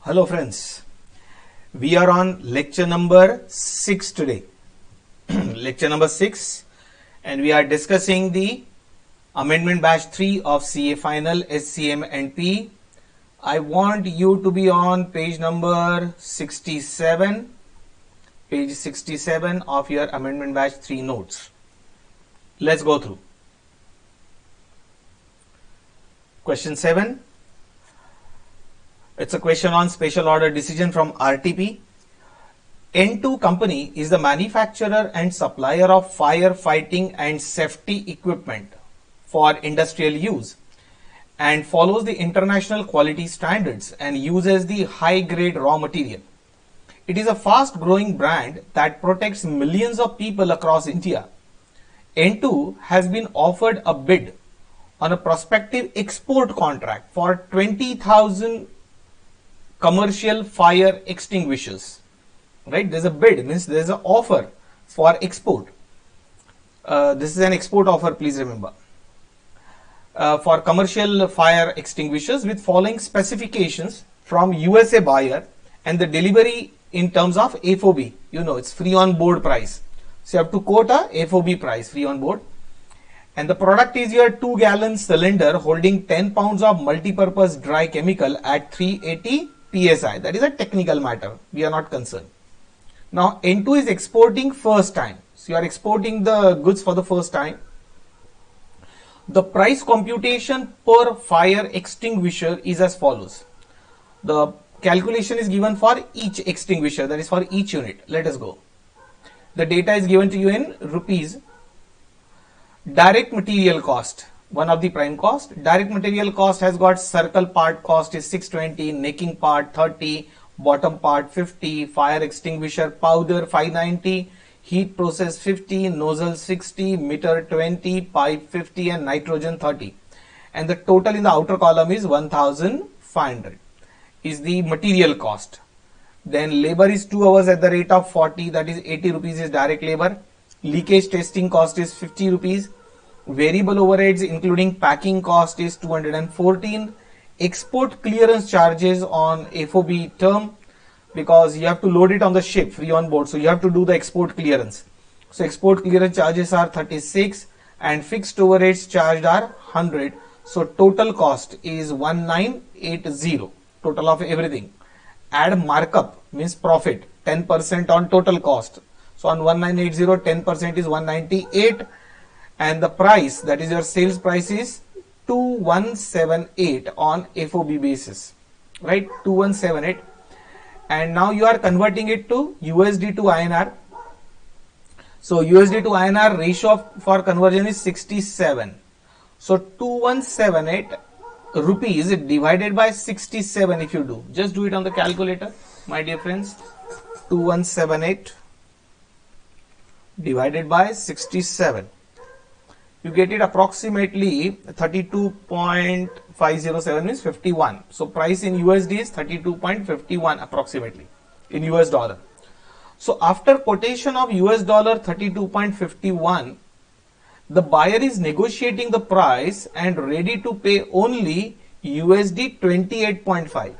Hello friends, we are on lecture number 6 today. Lecture number 6, and we are discussing the amendment batch 3 of CA final SCM and P. I want you to be on page number 67, page 67 of your amendment batch 3 notes. Let's go through. Question 7. It's a question on special order decision from RTP. N2 company is the manufacturer and supplier of firefighting and safety equipment for industrial use and follows the international quality standards and uses the high grade raw material. It is a fast growing brand that protects millions of people across India. N2 has been offered a bid on a prospective export contract for 20,000 commercial fire extinguishers. Right, there's a bid, means there's an offer for export. This is an export offer, please remember, for commercial fire extinguishers with following specifications from USA buyer, and the delivery in terms of FOB, it's free on board price. So you have to quote a FOB price, free on board. And the product is your 2-gallon cylinder holding 10 pounds of multi-purpose dry chemical at 380 PSI. That is a technical matter. We are not concerned. Now N2 is exporting first time. So you are exporting the goods for the first time. The price computation per fire extinguisher is as follows. The calculation is given for each extinguisher, that is for each unit. Let us go. The data is given to you in rupees. Direct material cost, one of the prime cost. Direct material cost has got circle part cost is 620, necking part 30, bottom part 50, fire extinguisher powder 590, heat process 50, nozzle 60, meter 20, pipe 50 and nitrogen 30. And the total in the outer column is 1500 is the material cost. Then labor is 2 hours at the rate of 40, that is 80 rupees is direct labor. Leakage testing cost is 50 rupees. Variable overheads including packing cost is 214. Export clearance charges on FOB term, because you have to load it on the ship free on board, so you have to do the export clearance. So export clearance charges are 36 and fixed overheads charged are 100. So total cost is 1980, total of everything. Add markup, means profit, 10% on total cost. So on 1980, 10% is 198, and the price, that is your sales price, is 2178 on FOB basis, right? 2178. And now you are converting it to USD to INR. So USD to INR ratio for conversion is 67. So 2178 rupees divided by 67, if you do, just do it on the calculator, my dear friends. 2178 divided by 67. You get it approximately 32.507 means 51. So price in USD is 32.51 approximately in US dollar. So after quotation of US dollar 32.51, the buyer is negotiating the price and ready to pay only USD 28.5.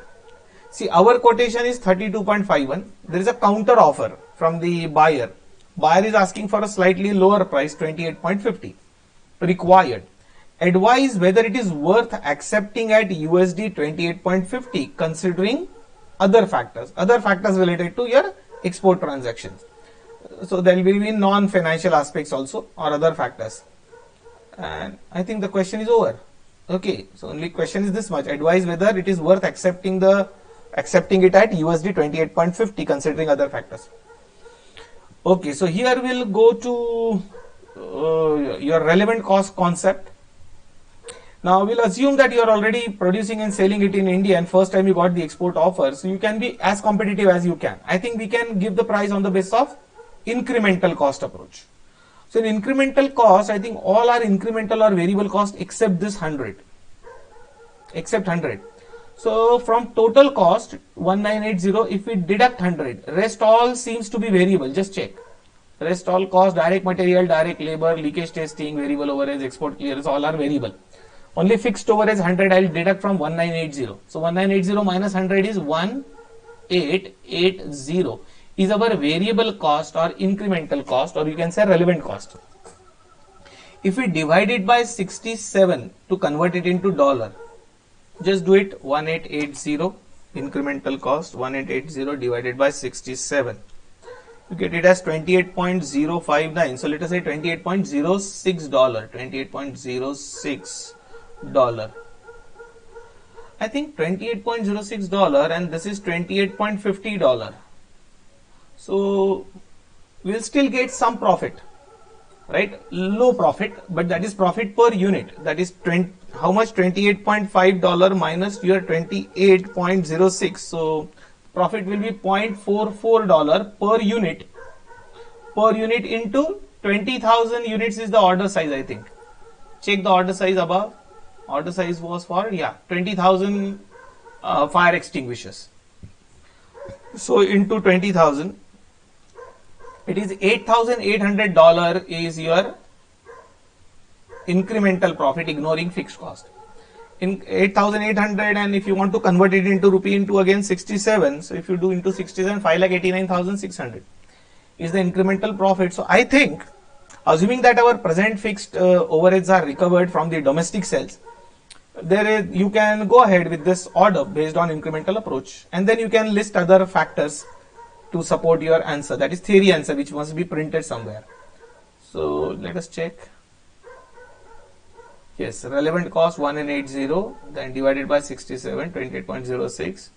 See, our quotation is 32.51. There is a counter offer from the buyer. Buyer is asking for a slightly lower price, 28.50. Required. Advise whether it is worth accepting at USD 28.50 considering other factors related to your export transactions. So there will be non-financial aspects also or other factors. And I think the question is over. Okay, so only question is this much. Advise whether it is worth accepting it at USD 28.50 considering other factors. Okay, so here we'll go to your relevant cost concept. Now we'll assume that you are already producing and selling it in India and first time you got the export offer, so you can be as competitive as you can. I think we can give the price on the basis of incremental cost approach. So in incremental cost, I think all are incremental or variable cost except this 100. So from total cost 1980, if we deduct 100, rest all seems to be variable. Just check. Rest all cost, direct material, direct labor, leakage testing, variable overheads, export clearance, all are variable. Only fixed overheads 100 I will deduct from 1980. So 1980 minus 100 is 1 0.880 is our variable cost or incremental cost, or you can say relevant cost. If we divide it by 67 to convert it into dollar, just do it. 1880 incremental cost, 1880 divided by 67, you get it as 28.059. So let us say $28.06, $28.06. I think $28.06, and this is $28.50. So we'll still get some profit, right? Low profit, but that is profit per unit. That is how much? $28.5 minus your 28.06. So profit will be $0.44 per unit. Per unit into 20,000 units is the order size, I think. Check the order size above. Order size was for 20,000 fire extinguishers. So into 20,000, it is $8,800 is your incremental profit, ignoring fixed cost. In 8,800, and if you want to convert it into rupee into again 67, so if you do into 67, 5,89,600 is the incremental profit. So I think, assuming that our present fixed overheads are recovered from the domestic sales, you can go ahead with this order based on incremental approach, and then you can list other factors to support your answer, that is theory answer, which must be printed somewhere. So let us check. Yes, relevant cost 1880, then divided by 67, 28.06.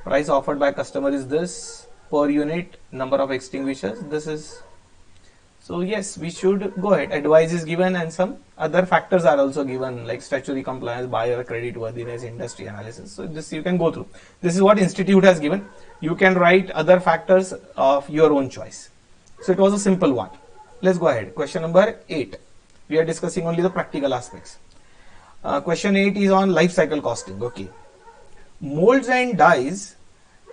Price offered by customer is this, per unit, number of extinguishers, this is. So yes, we should go ahead. Advice is given, and some other factors are also given, like statutory compliance, buyer creditworthiness, industry analysis. So this you can go through. This is what institute has given. You can write other factors of your own choice. So it was a simple one. Let's go ahead. Question number 8. We are discussing only the practical aspects. Question 8 is on life cycle costing. Okay. Molds and Dies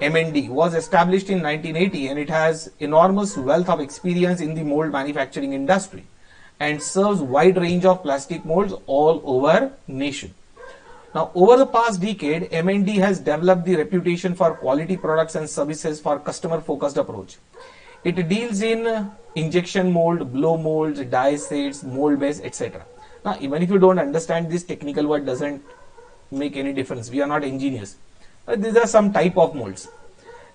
M&D was established in 1980, and it has enormous wealth of experience in the mold manufacturing industry and serves wide range of plastic molds all over nation. Now, over the past decade, M&D has developed the reputation for quality products and services for customer-focused approach. It deals in injection mold, blow molds, die sets, mold base, etc. Now, even if you don't understand this technical word, doesn't make any difference. We are not engineers. These are some type of molds.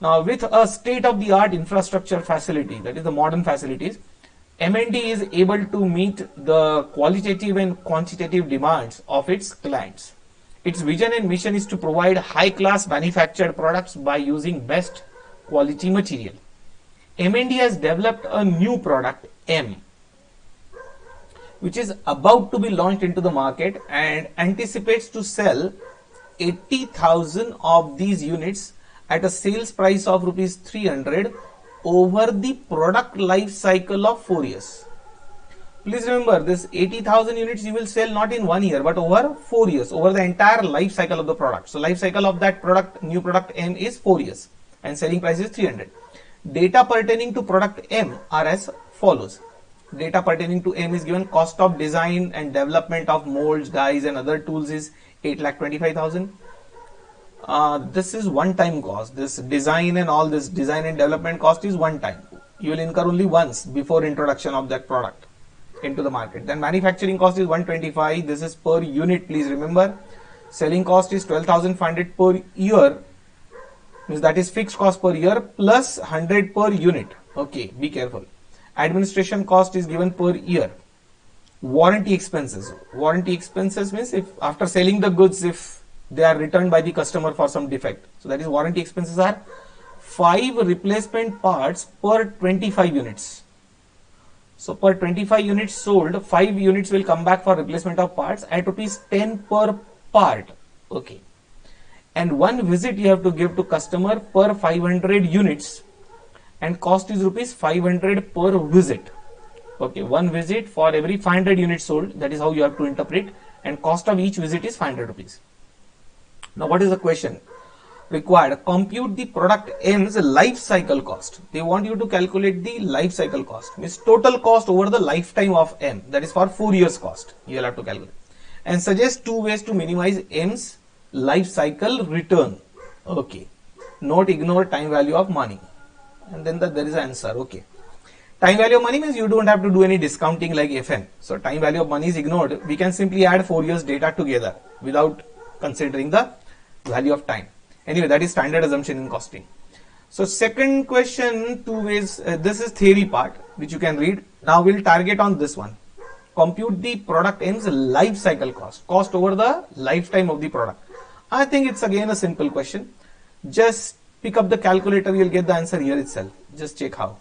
Now, with a state-of-the-art infrastructure facility, that is the modern facilities, M&D is able to meet the qualitative and quantitative demands of its clients. Its vision and mission is to provide high-class manufactured products by using best quality material. M&D has developed a new product, M, which is about to be launched into the market and anticipates to sell 80,000 of these units at a sales price of rupees 300 over the product life cycle of 4 years. Please remember, this 80,000 units you will sell not in 1 year but over 4 years, over the entire life cycle of the product. So life cycle of that product, new product M, is 4 years and selling price is 300. Data pertaining to product M are as follows. Data pertaining to M is given: cost of design and development of molds, dies and other tools is 8,25,000. This is one-time cost. This design and all this design and development cost is one time. You will incur only once before introduction of that product into the market. Then manufacturing cost is 125. This is per unit, please remember. Selling cost is 12,500 per year. Means that is fixed cost per year plus 100 per unit. Okay, be careful. Administration cost is given per year. Warranty expenses. Warranty expenses means if after selling the goods, if they are returned by the customer for some defect. So that is warranty expenses are 5 replacement parts per 25 units. So per 25 units sold, 5 units will come back for replacement of parts at rupees 10 per part. Okay. And one visit you have to give to customer per 500 units, and cost is rupees 500 per visit. Okay, one visit for every 500 units sold. That is how you have to interpret, and cost of each visit is 500 rupees. Now, what is the question required? Compute the product M's life cycle cost. They want you to calculate the life cycle cost, means total cost over the lifetime of M. That is for 4 years cost. You will have to calculate, and suggest 2 ways to minimize M's life cycle return. Okay. Note ignore time value of money. And then there is an answer. Okay. Time value of money means you don't have to do any discounting like FN. So time value of money is ignored. We can simply add 4 years data together without considering the value of time. Anyway, that is standard assumption in costing. So second question, two ways. This is theory part which you can read. Now we'll target on this one. Compute the product M's life cycle cost over the lifetime of the product. I think it's again a simple question. Just pick up the calculator, you'll get the answer here itself. Just check how.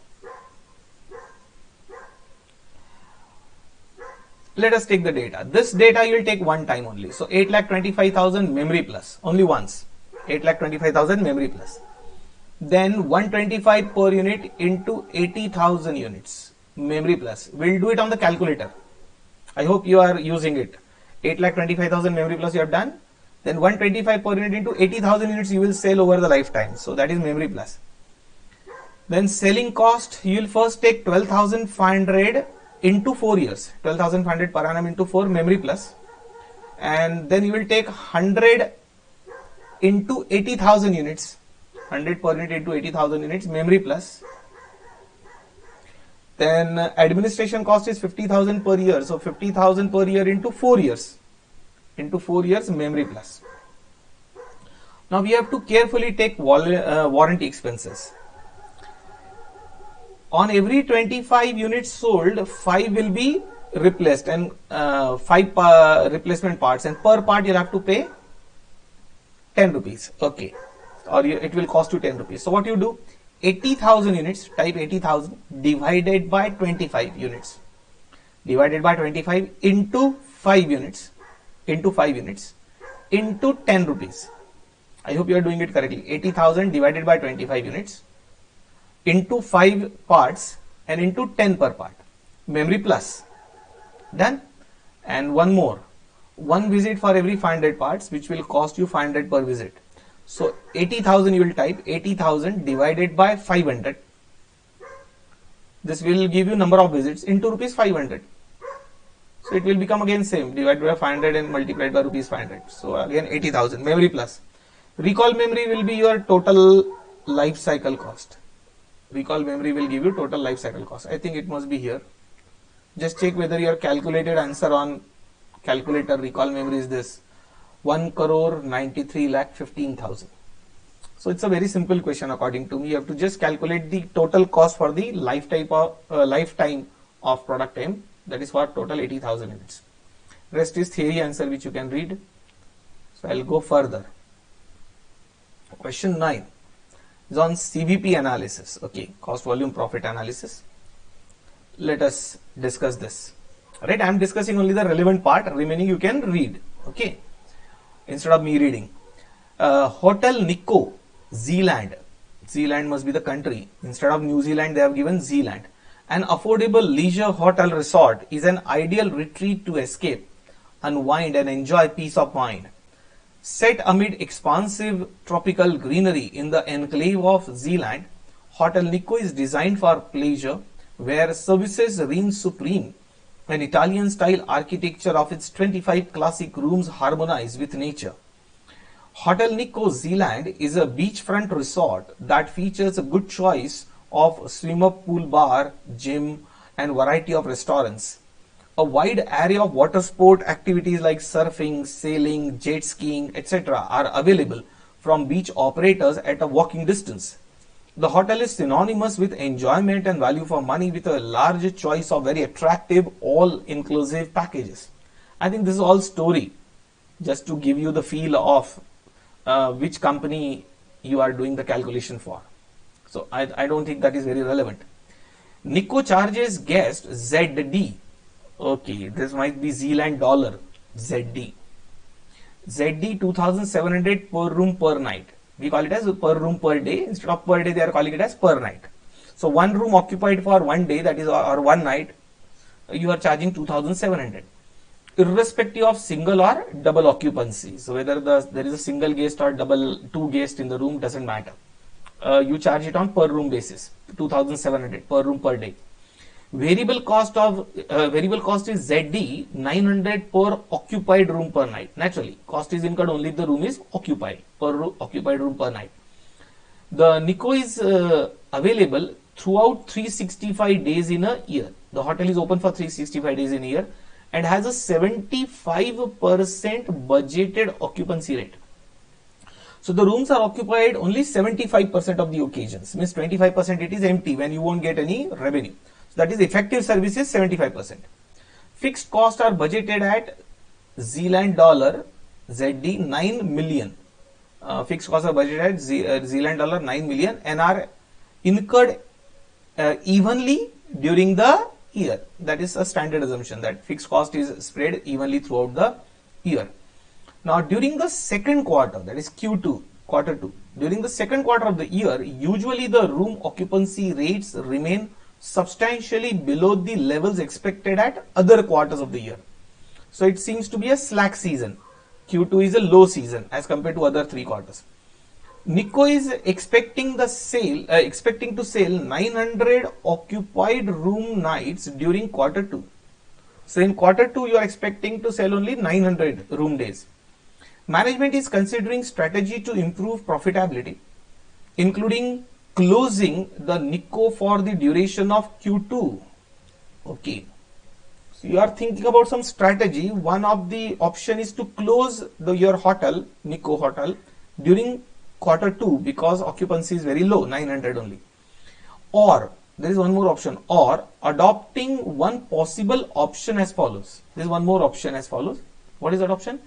Let us take the data. This data you will take one time only. So 8,25,000 memory plus, only once. 8,25,000 memory plus. Then 125 per unit into 80,000 units memory plus. We'll do it on the calculator. I hope you are using it. 8,25,000 memory plus you have done. Then 125 per unit into 80,000 units you will sell over the lifetime. So that is memory plus. Then selling cost, you will first take 12,500 into 4 years. 12,500 per annum into 4 memory plus. And then you will take 100 into 80,000 units. 100 per unit into 80,000 units memory plus. Then administration cost is 50,000 per year. So 50,000 per year into 4 years. Into 4 years memory plus. Now we have to carefully take warranty expenses. On every 25 units sold, 5 will be replaced and 5 replacement parts, and per part you'll have to pay 10 rupees. Okay. Or it will cost you 10 rupees. So what you do? 80,000 units, type 80,000 divided by 25 units. Divided by 25 into 5 units. Into 5 units. Into 10 rupees. I hope you are doing it correctly. 80,000 divided by 25 units. Into 5 parts and into 10 per part. Memory plus. Done. And one more. One visit for every 500 parts, which will cost you 500 per visit. So 80,000 you will type 80,000 divided by 500. This will give you number of visits into rupees 500. So it will become again same, divided by 500 and multiplied by rupees 500. So again 80,000 memory plus. Recall memory will be your total life cycle cost. Recall memory will give you total life cycle cost. I think it must be here. Just check whether your calculated answer on calculator recall memory is this. 1,93,15,000. So it's a very simple question according to me. You have to just calculate the total cost for the lifetime of product M. That is for total 80,000 units. Rest is theory answer which you can read. So I'll go further. Question 9 is on CVP analysis. Okay, cost volume profit analysis. Let us discuss this. Right, I am discussing only the relevant part. Remaining you can read. Okay. Instead of me reading. Hotel Nikko, Zealand. Zealand must be the country. Instead of New Zealand, they have given Zealand. An affordable leisure hotel resort is an ideal retreat to escape, unwind and enjoy peace of mind. Set amid expansive tropical greenery in the enclave of Zealand, Hotel Nikko is designed for pleasure, where services reign supreme. An Italian-style architecture of its 25 classic rooms harmonize with nature. Hotel Nikko Zealand is a beachfront resort that features a good choice of swim-up pool bar, gym, and variety of restaurants. A wide array of water sport activities like surfing, sailing, jet skiing, etc. are available from beach operators at a walking distance. The hotel is synonymous with enjoyment and value for money, with a large choice of very attractive all-inclusive packages. I think this is all story, just to give you the feel of which company you are doing the calculation for. So I don't think that is very relevant. Nikko charges guests ZD. Okay, this might be Zealand dollar. ZD. ZD 2,700 per room per night. We call it as per room per day. Instead of per day, they are calling it as per night. So one room occupied for one day, that is, or one night, you are charging 2,700, irrespective of single or double occupancy. So whether there is a single guest or two guests in the room, doesn't matter. You charge it on per room basis, 2,700 per room per day. Variable cost is ZD 900 per occupied room per night. Naturally, cost is incurred only if the room is occupied, per occupied room per night. The Nico is available throughout 365 days in a year. The hotel is open for 365 days in a year and has a 75% budgeted occupancy rate. So the rooms are occupied only 75% of the occasions, means 25% it is empty when you won't get any revenue. So that is effective services 75%. Fixed costs are budgeted at Zealand dollar ZD 9 million. Fixed costs are budgeted at Zealand dollar 9 million and are incurred evenly during the year. That is a standard assumption that fixed cost is spread evenly throughout the year. Now during the second quarter, that is Q2, quarter 2, during the second quarter of the year, usually the room occupancy rates remain substantially below the levels expected at other quarters of the year. So it seems to be a slack season. Q2 is a low season as compared to other 3 quarters. Nico is expecting to sell 900 occupied room nights during quarter 2. So in quarter 2 you are expecting to sell only 900 room days. Management is considering strategy to improve profitability, including closing the Nico for the duration of Q2. Okay. So you are thinking about some strategy. One of the option is to close your hotel, Nico hotel, during quarter 2 because occupancy is very low, 900 only. Or there is one more option, or adopting one possible option as follows. There is one more option as follows. What is that option?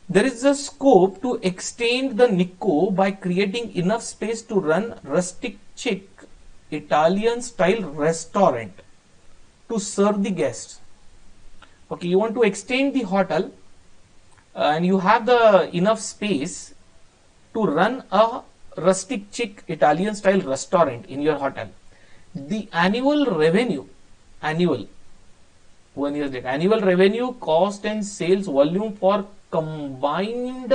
There is a scope to extend the Nico by creating enough space to run rustic chic Italian style restaurant to serve the guests. Okay, you want to extend the hotel and you have the enough space to run a rustic chic Italian style restaurant in your hotel. The annual revenue, annual revenue, cost and sales volume for combined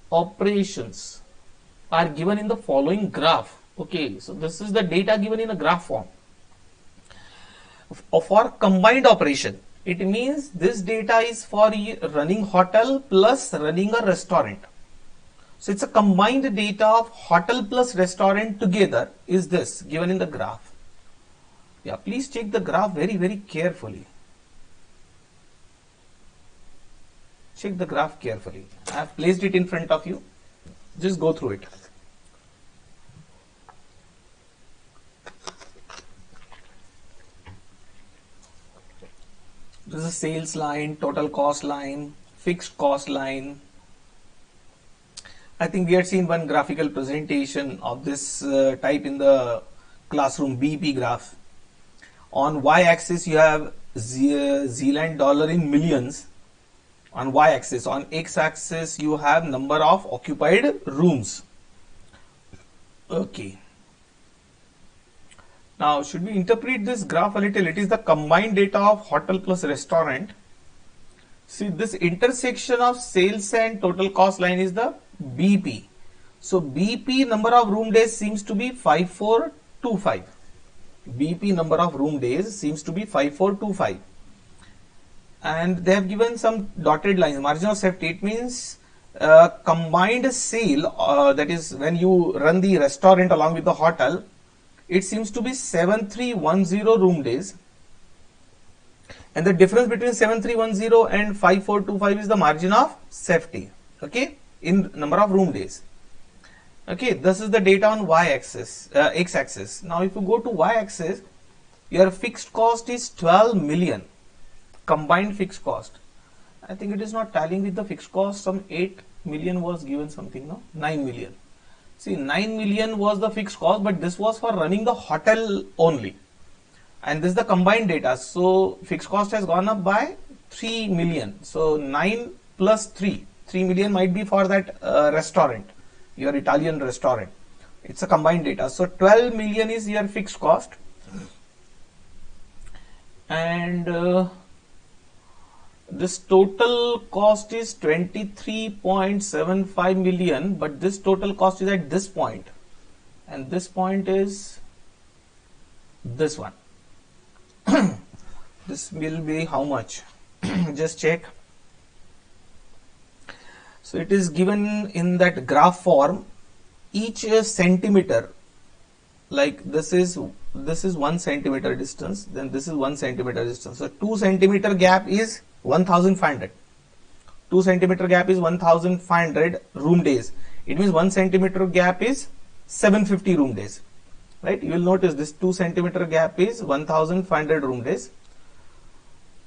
operations are given in the following graph. Okay, so this is the data given in a graph form. For combined operation, it means this data is for running hotel plus running a restaurant. So it's a combined data of hotel plus restaurant together is this given in the graph. Yeah, please check the graph very carefully. Check the graph carefully. I have placed it in front of you. Just go through it. This is a sales line, total cost line, fixed cost line. I think we had seen one graphical presentation of this type in the classroom, BP graph. On y-axis you have Zealand dollar in millions on y-axis. On x-axis you have number of occupied rooms. Okay. Now should we interpret this graph a little? It is the combined data of hotel plus restaurant. See, this intersection of sales and total cost line is the BP. So BP number of room days seems to be 5425. BP number of room days seems to be 5425. And they have given some dotted lines, margin of safety. It means combined sale, that is when you run the restaurant along with the hotel, it seems to be 7310 room days. And the difference between 7310 and 5425 is the margin of safety. Okay, in number of room days. Okay, this is the data on y-axis, x-axis. Now if you go to y-axis, your fixed cost is 12 million. Combined fixed cost. I think it is not tallying with the fixed cost. Some 8 million was given something, no? 9 million. See, 9 million was the fixed cost, but this was for running the hotel only. And this is the combined data. So fixed cost has gone up by 3 million. So 9 plus 3. 3 million might be for that restaurant, your Italian restaurant. It's a combined data. So 12 million is your fixed cost. And this total cost is 23.75 million, but this total cost is at this point, and this point is this one. This will be how much? Just check. So it is given in that graph form. each centimeter, like this is 1 centimeter distance, then this is 1 centimeter distance. So 2 centimeter gap is 1500. 2 centimeter gap is 1500 room days. It means 1 centimeter gap is 750 room days. Right? You will notice this 2 centimeter gap is 1500 room days.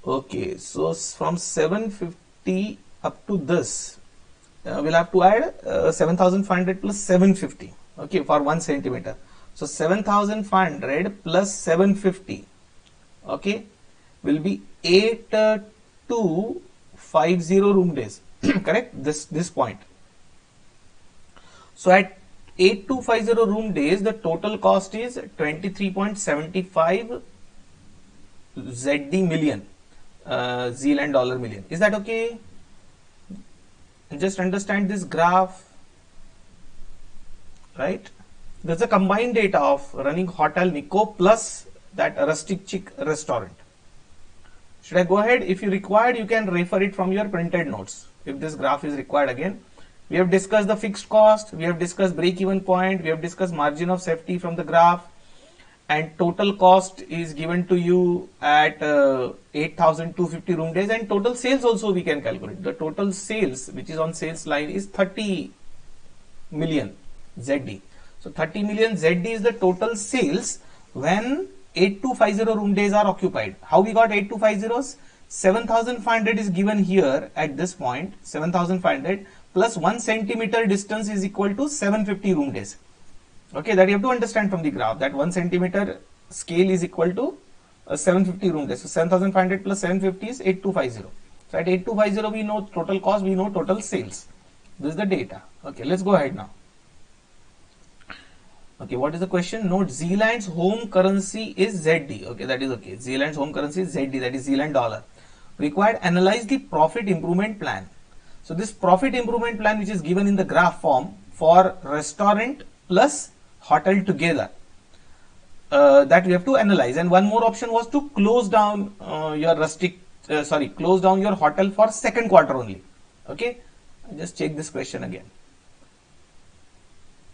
Okay, so from 750 up to this, we'll have to add 7500 plus 750. Okay, for 1 centimeter. So 7500 plus 750. Okay, will be 8250 room days. Correct? This point. So at 8250 room days, the total cost is 23.75 ZD million, Zealand dollar million. Is that okay? Just understand this graph, right? There's a combined data of running Hotel Nikko plus that Rustic Chick restaurant. Should I go ahead? If you required, you can refer it from your printed notes. If this graph is required again. We have discussed the fixed cost, we have discussed break-even point, we have discussed margin of safety from the graph, and total cost is given to you at 8,250 room days, and total sales also we can calculate. The total sales which is on sales line is 30 million ZD. So 30 million ZD is the total sales when 8250 room days are occupied. How we got 8250s? 7500 is given here at this point, 7500 plus 1 centimeter distance is equal to 750 room days. Okay, that you have to understand from the graph, that 1 centimeter scale is equal to 750 room days. So 7500 plus 750 is 8250. So at 8250 we know total cost, we know total sales. This is the data. Okay, let's go ahead now. Okay, what is the question? Note Zealand's home currency is ZD. Okay, that is okay. Zealand's home currency is ZD, that is Zealand dollar. Required, analyze the profit improvement plan. So this profit improvement plan which is given in the graph form for restaurant plus hotel together, that we have to analyze. And one more option was to close down close down your hotel for second quarter only. Okay, just check this question again.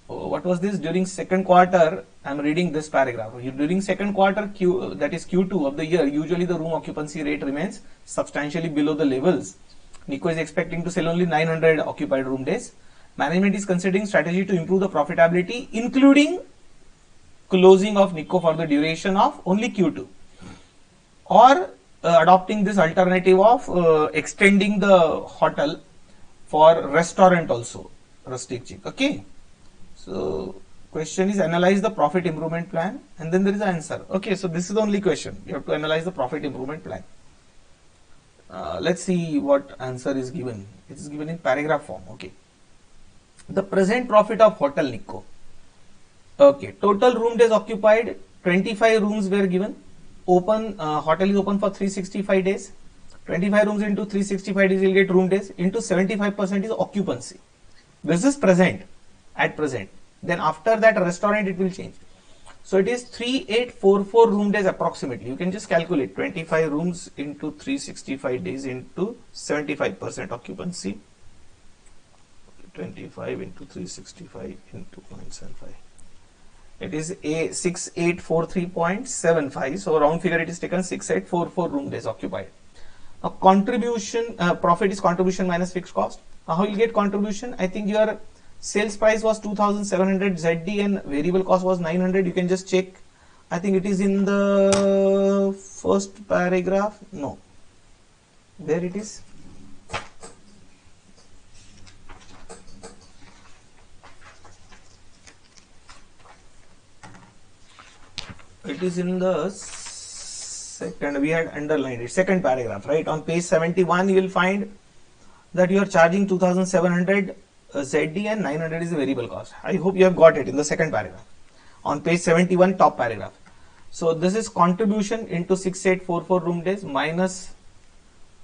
Oh, what was this? During second quarter, I am reading this paragraph. During second quarter, that is Q2 of the year, usually the room occupancy rate remains substantially below the levels. Nikko is expecting to sell only 900 occupied room days. Management is considering strategy to improve the profitability, including closing of Nikko for the duration of only Q2, or adopting this alternative of extending the hotel for restaurant also, Rustic Chick. Okay. So question is analyze the profit improvement plan, and then there is an answer. Okay, so this is the only question. You have to analyze the profit improvement plan. Let's see what answer is given. It is given in paragraph form. Okay. The present profit of Hotel Nikko. Okay, total room days occupied, 25 rooms were given. Open, hotel is open for 365 days. 25 rooms into 365 days, you will get room days into 75% is occupancy. This is present, at present. Then after that restaurant it will change. So it is 3844 room days approximately. You can just calculate 25 rooms into 365 days into 75% occupancy. 25 into 365 into 0.75. It is a 6843.75. So round figure it is taken 6844 room days occupied. Now contribution, profit is contribution minus fixed cost. Now how you get contribution? I think your sales price was 2700 ZD and variable cost was 900. You can just check. I think it is in the first paragraph. No. There it is. It is in the second, we had underlined it, second paragraph, right? On page 71, you will find that you are charging 2700 ZD and 900 is the variable cost. I hope you have got it in the second paragraph. On page 71, top paragraph. So this is contribution into 6844 room days minus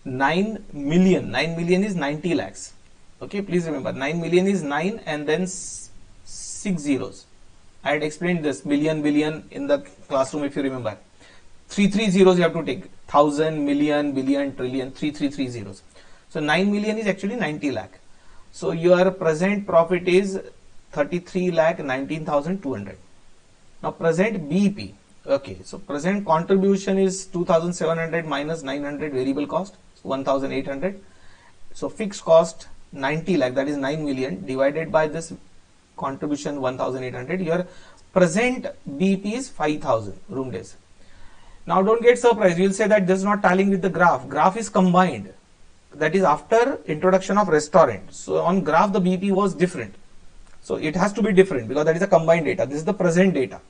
9 million. 9 million is 90 lakhs. Okay, please remember 9 million is 9 and then 6 zeros. I had explained this million, billion in the classroom if you remember. 3 zeros you have to take. 1000, million, billion, trillion, 3 zeros. So 9 million is actually 90 lakh. So your present profit is 33,19,200. Now present BEP. Okay, so present contribution is 2,700 minus 900 variable cost, 1,800. So fixed cost 90 lakh, that is 9 million, divided by this contribution 1,800. Your present BEP is 5,000 room days. Now don't get surprised, you will say that this is not tallying with the graph. Graph is combined. That is after introduction of restaurant. So on graph the BEP was different. So it has to be different because that is a combined data. This is the present data.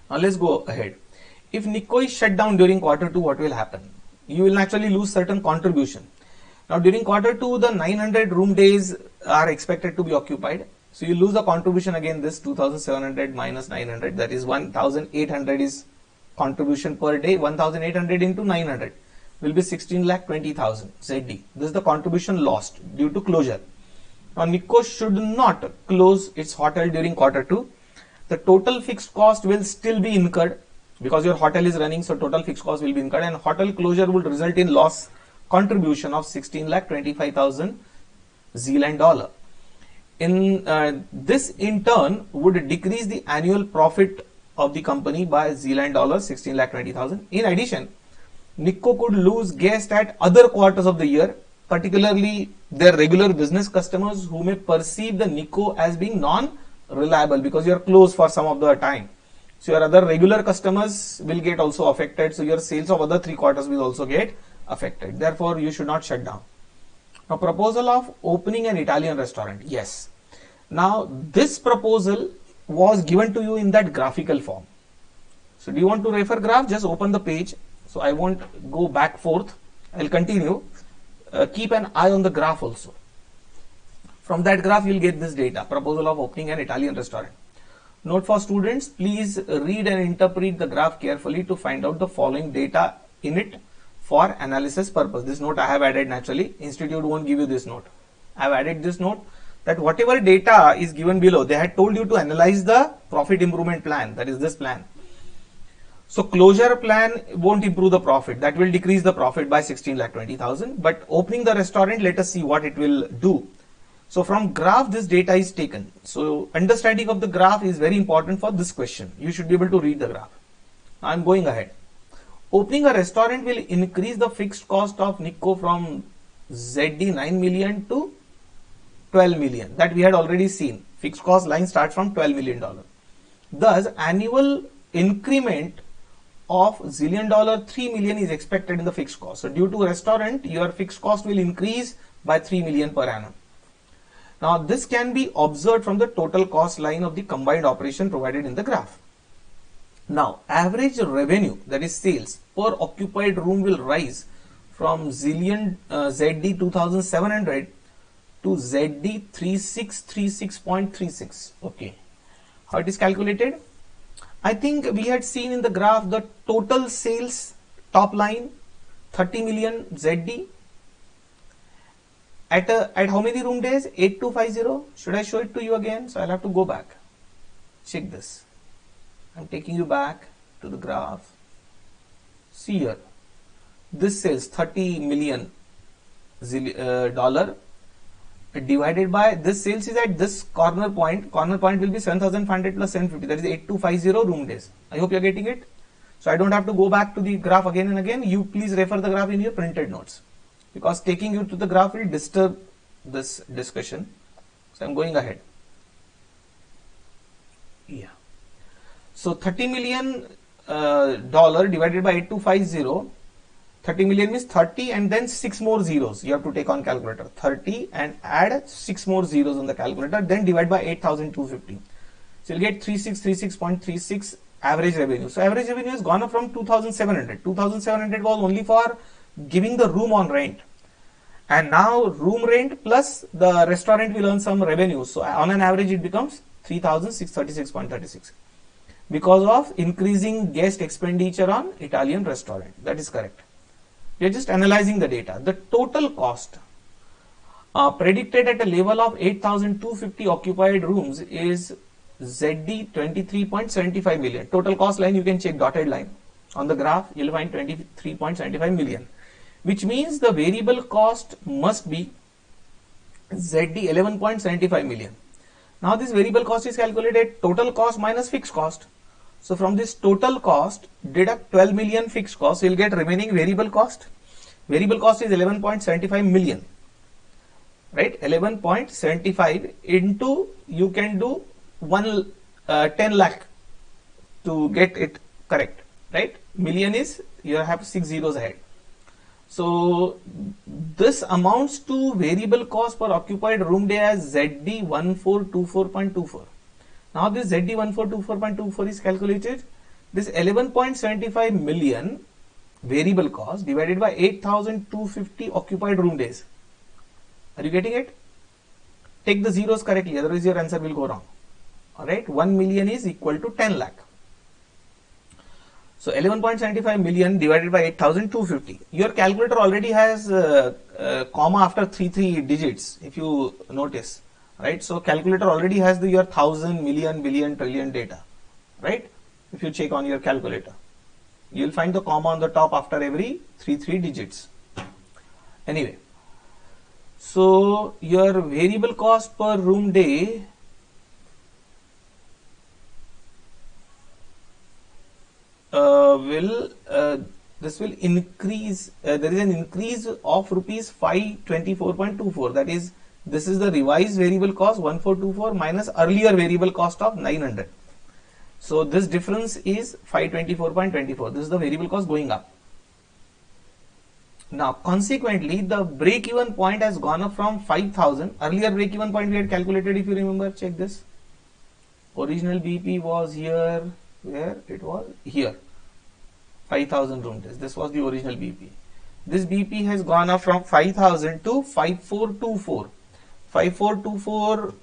Now let's go ahead. If Nicco is shut down during quarter 2, what will happen? You will naturally lose certain contribution. Now during quarter 2, the 900 room days are expected to be occupied. So you lose the contribution again, this 2,700 minus 900, that is 1,800 is contribution per day. 1,800 into 900 will be 16,20,000 ZD. This is the contribution lost due to closure. Now Nicco should not close its hotel during quarter 2. The total fixed cost will still be incurred because your hotel is running, so total fixed cost will be incurred, and hotel closure will result in loss contribution of 16,25,000 Zealand dollar. In this in turn would decrease the annual profit of the company by Zealand dollar 16,20,000. In addition, Nicco could lose guests at other quarters of the year, particularly their regular business customers who may perceive the Nicco as being non-reliable because you are closed for some of the time. So your other regular customers will get also affected. So your sales of other 3 quarters will also get affected. Therefore, you should not shut down. Now, proposal of opening an Italian restaurant. Yes. Now, this proposal was given to you in that graphical form. So, do you want to refer graph? Just open the page. So, I won't go back forth. I'll continue. Keep an eye on the graph also. From that graph, you'll get this data. Proposal of opening an Italian restaurant. Note for students, please read and interpret the graph carefully to find out the following data in it for analysis purpose. This note I have added naturally. Institute won't give you this note. I have added this note that whatever data is given below, they had told you to analyze the profit improvement plan. That is this plan. So closure plan won't improve the profit. That will decrease the profit by 16,20,000. But opening the restaurant, let us see what it will do. So from graph, this data is taken. So understanding of the graph is very important for this question. You should be able to read the graph. I am going ahead. Opening a restaurant will increase the fixed cost of Nicco from ZD 9 million to 12 million. That we had already seen. Fixed cost line starts from $12 million. Thus, annual increment of Zealand dollar 3 million is expected in the fixed cost. So due to restaurant, your fixed cost will increase by 3 million per annum. Now, this can be observed from the total cost line of the combined operation provided in the graph. Now, average revenue, that is sales, per occupied room will rise from ZD 2,700 to ZD 3636.36. Okay. How it is calculated? I think we had seen in the graph the total sales top line 30 million ZD. At how many room days? 8250. Should I show it to you again? So I'll have to go back. Check this. I'm taking you back to the graph. See here. This sales 30 million dollar divided by this sales is at this corner point. Corner point will be 7,500 plus 750. That is 8250 room days. I hope you're getting it. So I don't have to go back to the graph again and again. You please refer the graph in your printed notes, because taking you to the graph will disturb this discussion. So I'm going ahead. Yeah. So 30 million dollar divided by 8250. 30 million means 30 and then 6 more zeros you have to take on calculator. 30 and add 6 more zeros on the calculator, then divide by 8,250. So you'll get 3636.36 average revenue. So average revenue has gone up from 2,700. 2,700 was only for giving the room on rent, and now room rent plus the restaurant will earn some revenue. So on an average it becomes 3,636.36 because of increasing guest expenditure on Italian restaurant. That is correct. We are just analyzing the data. The total cost predicted at a level of 8,250 occupied rooms is ZD 23.75 million. Total cost line you can check, dotted line. On the graph you will find 23.75 million, which means the variable cost must be ZD 11.75 million. Now this variable cost is calculated total cost minus fixed cost. So from this total cost, deduct 12 million fixed cost, you will get remaining variable cost. Variable cost is 11.75 million, right? 11.75 into, you can do 10 lakh to get it correct, right? Million is, you have 6 zeros ahead. So this amounts to variable cost per occupied room day as ZD 1424.24. Now this ZD 1424.24 is calculated. This 11.75 million variable cost divided by 8,250 occupied room days. Are you getting it? Take the zeros correctly, otherwise your answer will go wrong. Alright, 1 million is equal to 10 lakh. So 11.75 million divided by 8,250. Your calculator already has comma after three digits, if you notice, right? So calculator already has your thousand, million, billion, trillion data, right? If you check on your calculator, you will find the comma on the top after every three digits. Anyway, so your variable cost per room day this will increase. There is an increase of rupees 524.24. That is, this is the revised variable cost 1424 minus earlier variable cost of 900. So this difference is 524.24. This is the variable cost going up. Now consequently, the break-even point has gone up from 5,000. Earlier break-even point we had calculated, if you remember, check this. Original BP was here, where it was here, 5,000 room days. This was the original BP. This BP has gone up from 5,000 to 5424. 5424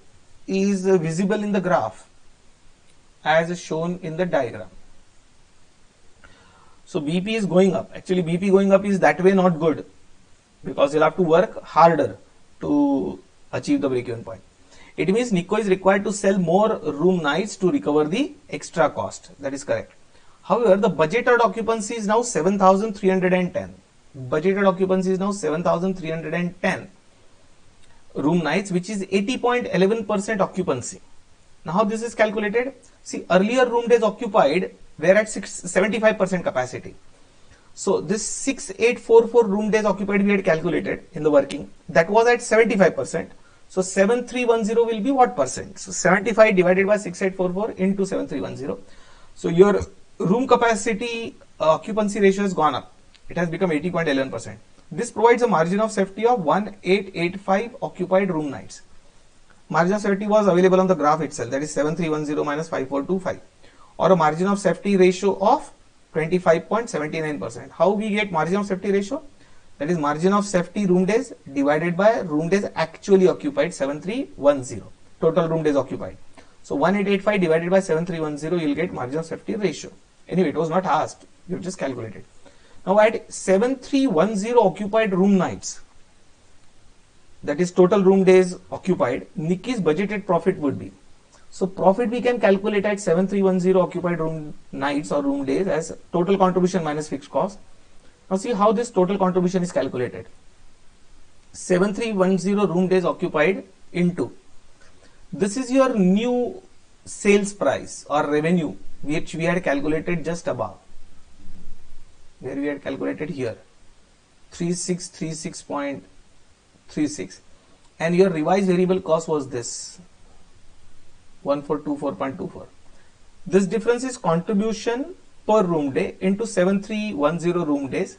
is visible in the graph as shown in the diagram. So BP is going up. Actually BP going up is that way not good, because you'll have to work harder to achieve the break-even point. It means NICCO is required to sell more room nights to recover the extra cost. That is correct. However, the budgeted occupancy is now 7,310. Budgeted occupancy is now 7,310 room nights, which is 80.11% occupancy. Now how this is calculated? See, earlier room days occupied were at 75% capacity. So this 6844 room days occupied we had calculated in the working, that was at 75%. So 7310 will be what percent? So 75 divided by 6844 into 7310. So your room capacity occupancy ratio has gone up. It has become 80.11%. This provides a margin of safety of 1885 occupied room nights. Margin of safety was available on the graph itself, that is 7310 minus 5425, or a margin of safety ratio of 25.79%. How we get margin of safety ratio? That is margin of safety room days divided by room days actually occupied, 7310, total room days occupied. So 1885 divided by 7310, you will get margin of safety ratio. Anyway, it was not asked, you just calculated. Now at 7310 occupied room nights, that is total room days occupied, NICCI's budgeted profit would be. So profit we can calculate at 7310 occupied room nights or room days as total contribution minus fixed cost. Now see how this total contribution is calculated. 7310 room days occupied into, this is your new sales price or revenue which we had calculated just above, where we had calculated here 3636.36, and your revised variable cost was this 1424.24. This difference is contribution per room day into 7310 room days,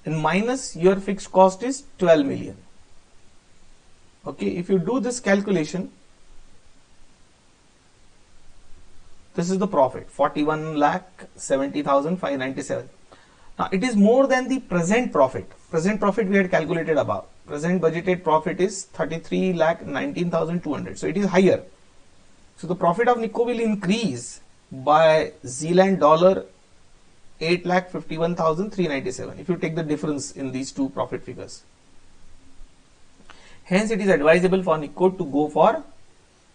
and minus your fixed cost is 12 million. Okay, if you do this calculation, this is the profit, 41,70,597. Now it is more than the present profit. Present profit we had calculated above. Present budgeted profit is 33,19,200. So it is higher. So the profit of NICCO will increase by Zealand dollar 8,51,397 if you take the difference in these two profit figures. Hence it is advisable for NICCO to go for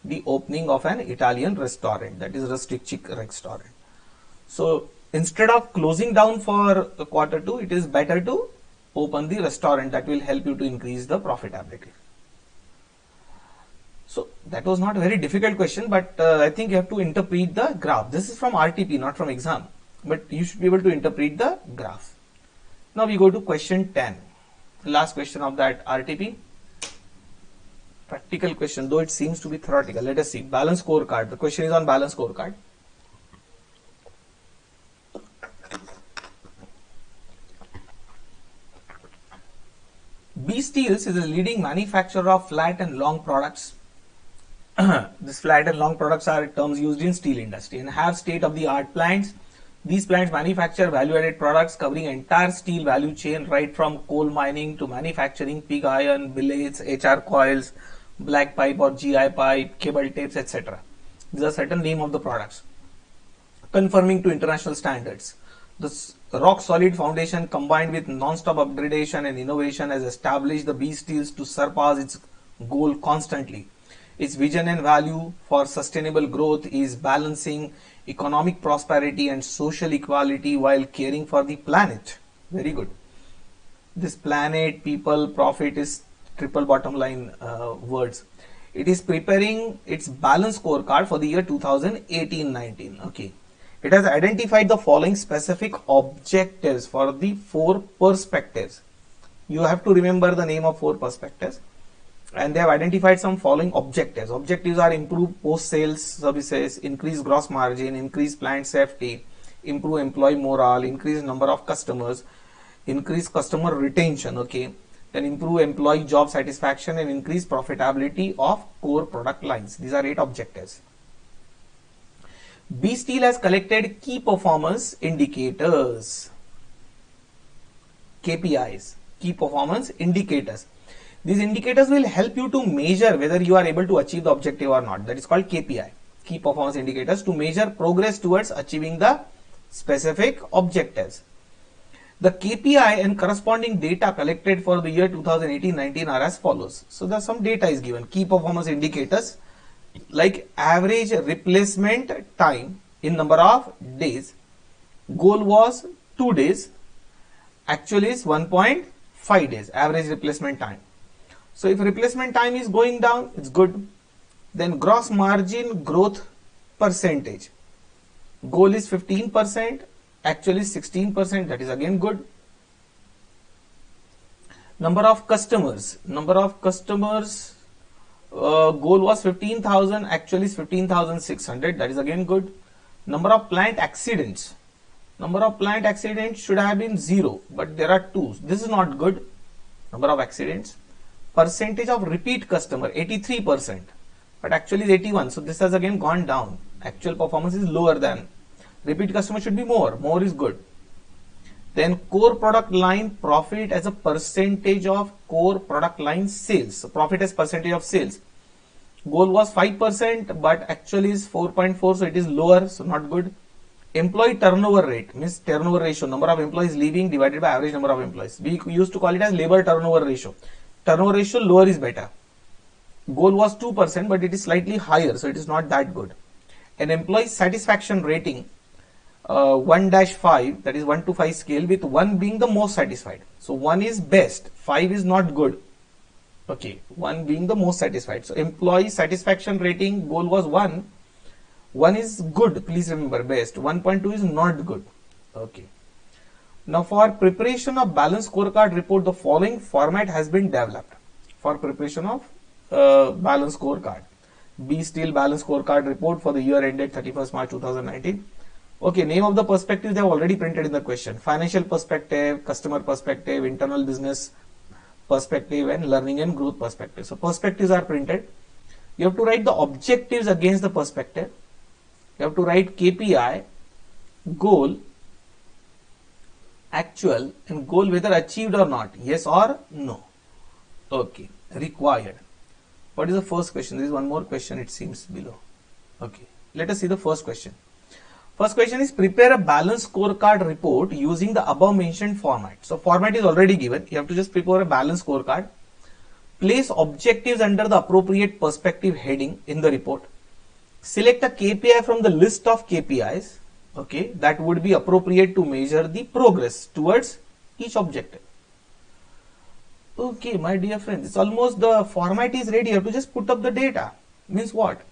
the opening of an Italian restaurant, that is Rustic Chic restaurant. So instead of closing down for Q2, it is better to open the restaurant. That will help you to increase the profitability. So So that was not a very difficult question, but I think you have to interpret the graph. This is from RTP, not from exam, but you should be able to interpret the graph. Now we go to question 10, last question of that RTP. Practical question, though it seems to be theoretical. Let us see. Balance scorecard. The question is on balance scorecard. B Steels is a leading manufacturer of flat and long products. This flat and long products are terms used in steel industry and have state-of-the-art plants. These plants manufacture value-added products covering entire steel value chain, right from coal mining to manufacturing pig iron, billets, HR coils, black pipe or GI pipe, cable tapes, etc. These are certain name of the products. Conforming to international standards. The rock solid foundation combined with non-stop upgradation and innovation has established the B Steels to surpass its goal constantly. Its vision and value for sustainable growth is balancing economic prosperity and social equality while caring for the planet. Very good. This planet, people, profit is triple bottom line words. It is preparing its balance scorecard for the year 2018-19. Okay. It has identified the following specific objectives for the 4 perspectives. You have to remember the name of 4 perspectives. And they have identified some following objectives. Objectives are improve post-sales services, increase gross margin, increase plant safety, improve employee morale, increase number of customers, increase customer retention, okay, then improve employee job satisfaction and increase profitability of core product lines. These are 8 objectives. B Steel has collected key performance indicators, KPIs, key performance indicators. These indicators will help you to measure whether you are able to achieve the objective or not. That is called KPI, key performance indicators, to measure progress towards achieving the specific objectives. The KPI and corresponding data collected for the year 2018-19 are as follows. So there some data is given. Key performance indicators like average replacement time in number of days. Goal was 2 days. Actual is 1.5 days. Average replacement time. So if replacement time is going down, it's good. Then gross margin growth percentage. Goal is 15%. Actually 16%. That is again good. Number of customers. Goal was 15,000. Actually is 15,600. That is again good. Number of plant accidents. Number of plant accidents should have been 0, but there are 2. This is not good. Number of accidents. Percentage of repeat customer 83%, but actually is 81. So this has again gone down. Actual performance is lower than. Repeat customer should be more. More is good. Then core product line profit as a percentage of core product line sales. So profit as percentage of sales. Goal was 5%, but actually is 4.4. So it is lower. So not good. Employee turnover rate means turnover ratio. Number of employees leaving divided by average number of employees. We used to call it as labor turnover ratio. Turnover ratio lower is better. Goal was 2%, but it is slightly higher, so it is not that good. An employee satisfaction rating 1-5, that is 1 to 5 scale, with 1 being the most satisfied. So 1 is best, 5 is not good. Okay, 1 being the most satisfied. So employee satisfaction rating goal was 1. 1 is good, please remember, best. 1.2 is not good. Okay. Now for preparation of balance scorecard report, the following format has been developed for preparation of balance scorecard. B Steel balance scorecard report for the year ended 31st March 2019. Okay, name of the perspectives they have already printed in the question. Financial perspective, customer perspective, internal business perspective, and learning and growth perspective. So perspectives are printed. You have to write the objectives against the perspective. You have to write KPI, goal, actual, and goal whether achieved or not, yes or no. Okay, required. What is the first question? There is one more question, it seems below. Okay, let us see the first question. First question is prepare a balanced scorecard report using the above mentioned format. So format is already given. You have to just prepare a balanced scorecard. Place objectives under the appropriate perspective heading in the report. Select a KPI from the list of KPIs. Okay, that would be appropriate to measure the progress towards each objective. Okay, my dear friends, it's almost the format is ready. You have to just put up the data. Means what?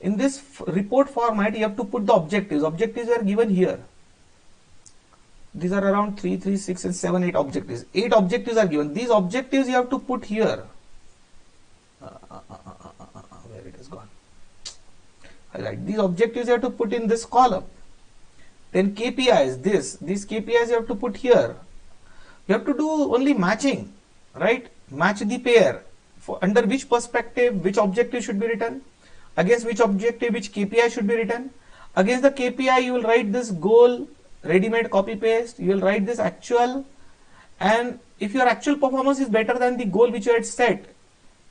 In this report format, you have to put the objectives. Objectives are given here. These are around 3, 3, 6 and 7, 8 objectives. 8 objectives are given. These objectives you have to put here. Where it has gone? Highlight. These objectives you have to put in this column. Then KPIs, these KPIs you have to put here. You have to do only matching, right? Match the pair. For under which perspective, which objective should be written? Against which objective, which KPI should be written? Against the KPI, you will write this goal, ready-made copy paste. You will write this actual, and if your actual performance is better than the goal which you had set,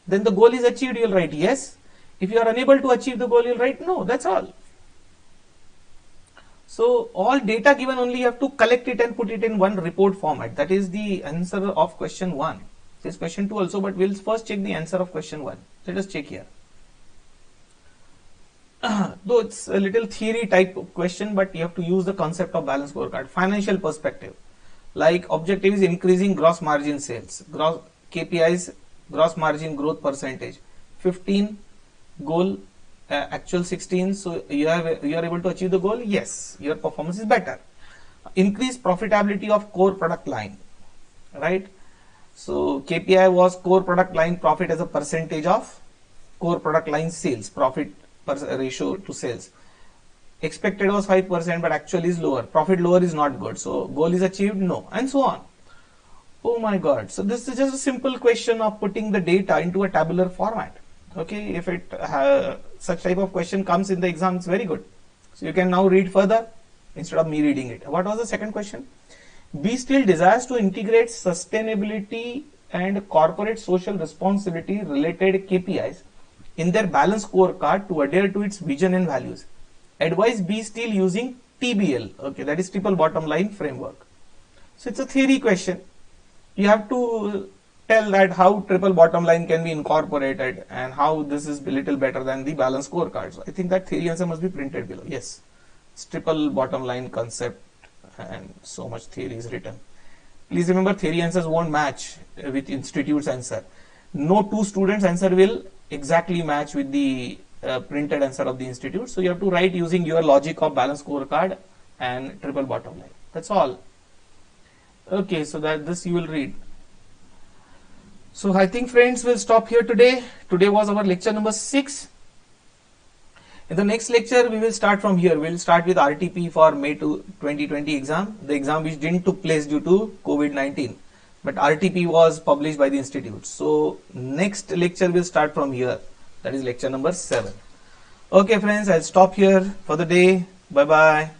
then the goal is achieved. You will write yes. If you are unable to achieve the goal, you will write no. That's all. So all data given, only you have to collect it and put it in one report format. That is the answer of question 1. This is question 2 also, but we'll first check the answer of question 1. Let us check here. Though it's a little theory type of question, but you have to use the concept of balance scorecard. Financial perspective, like objective is increasing gross margin sales. Gross KPIs, gross margin growth percentage, 15, goal actual 16. So you are able to achieve the goal. Yes, your performance is better. Increase profitability of core product line, right? So KPI was core product line profit as a percentage of core product line sales, profit ratio to sales. Expected was 5%, but actually is lower. Profit lower is not good. So goal is achieved? No, and so on. Oh my God. So this is just a simple question of putting the data into a tabular format. Okay, if it such type of question comes in the exam, it's very good. So you can now read further instead of me reading it. What was the second question? B still desires to integrate sustainability and corporate social responsibility related KPIs in their balance scorecard to adhere to its vision and values. Advise B still using TBL. Okay, that is triple bottom line framework. So it's a theory question. You have to tell that how triple bottom line can be incorporated and how this is a little better than the balance scorecard. So I think that theory answer must be printed below. Yes, it's triple bottom line concept and so much theory is written. Please remember, theory answers won't match with institute's answer. No two students' answer will exactly match with the printed answer of the institute. So you have to write using your logic of balance scorecard and triple bottom line. That's all. Okay, so that this you will read. So I think friends will stop here today. Today was our lecture number 6. In the next lecture, we will start from here. We will start with RTP for May 2020 exam, the exam which didn't took place due to COVID-19. But RTP was published by the institute. So next lecture will start from here. That is lecture number 7. Okay friends, I'll stop here for the day. Bye bye.